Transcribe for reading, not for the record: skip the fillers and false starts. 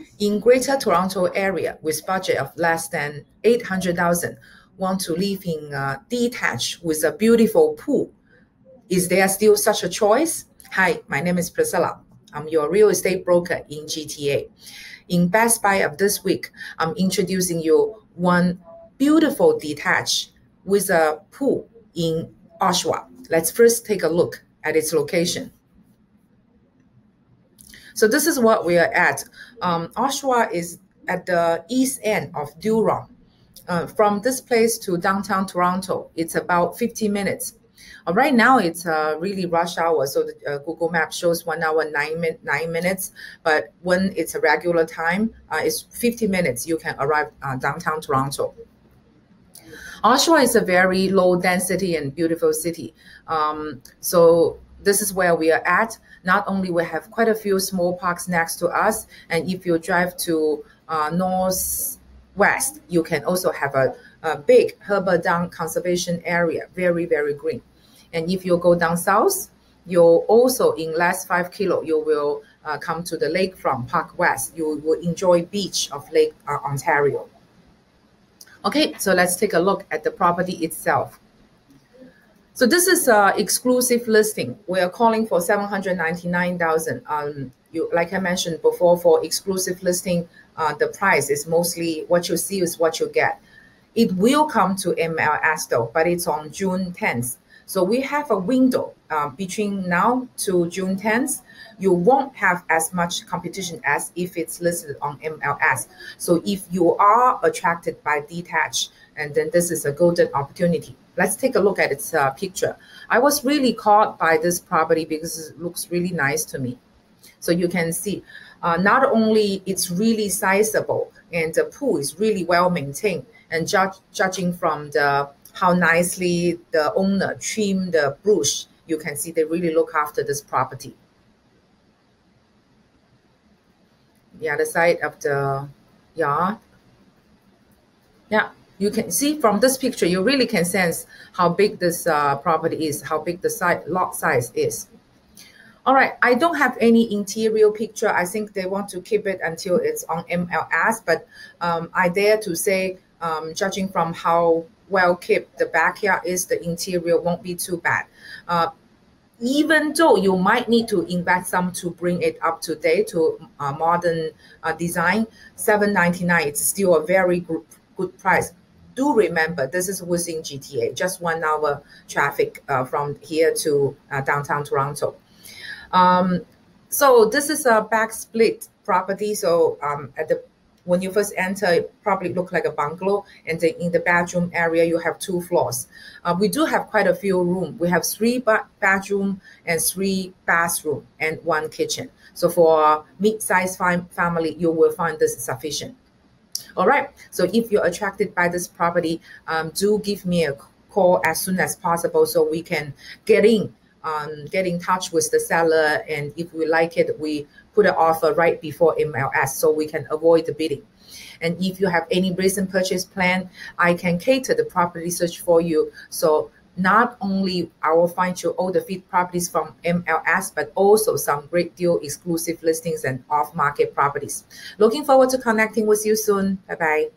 In Greater Toronto area with budget of less than 800,000, want to live in detached with a beautiful pool. Is there still such a choice? Hi, my name is Priscilla. I'm your real estate broker in GTA. In Best Buy of this week, I'm introducing you one beautiful detached with a pool in Oshawa. Let's first take a look at its location. So this is what we are at. Oshawa is at the east end of Durham. From this place to downtown Toronto, it's about 50 minutes. Right now, it's really rush hour, so the Google Maps shows 1 hour, 9 minutes. But when it's a regular time, it's 50 minutes. You can arrive downtown Toronto. Oshawa is a very low density and beautiful city. So this is where we are at. Not only we have quite a few small parks next to us, and if you drive to northwest, you can also have a big Heber down conservation area, very, very green. And if you go down south, you'll also in last 5 kilo, you will come to the lakefront Park West. You will enjoy beach of Lake Ontario. Okay, so let's take a look at the property itself. So this is an exclusive listing. We are calling for 799,000. Like I mentioned before, for exclusive listing, the price is mostly what you see is what you get. It will come to MLS though, but it's on June 10th. So we have a window between now to June 10th. You won't have as much competition as if it's listed on MLS. So if you are attracted by detached, and then this is a golden opportunity. Let's take a look at its picture. I was really caught by this property because it looks really nice to me. So you can see not only it's really sizable and the pool is really well maintained, and judging from how nicely the owner trimmed the bush, you can see they really look after this property. The other side of the yard. Yeah, you can see from this picture, you really can sense how big this property is, how big the lot size is. All right, I don't have any interior picture. I think they want to keep it until it's on MLS, but I dare to say, judging from how well kept the backyard is, the interior won't be too bad. Even though you might need to invest some to bring it up to date to modern design, $799, it's still a very good price. Do remember, this is within GTA, just 1 hour traffic from here to downtown Toronto. So this is a back split property. So when you first enter, it probably look like a bungalow, and then in the bedroom area you have 2 floors. We do have quite a few rooms. We have 3 bedroom and 3 bathroom and 1 kitchen. So for a mid-sized family, you will find this sufficient. All right, so if you're attracted by this property, do give me a call as soon as possible so we can get in touch with the seller, and if we like it, we put an offer right before MLS so we can avoid the bidding. And if you have any recent purchase plan, I can cater the property search for you. So not only I will find you all the feed properties from MLS, but also some great deal exclusive listings and off-market properties. Looking forward to connecting with you soon. Bye-bye.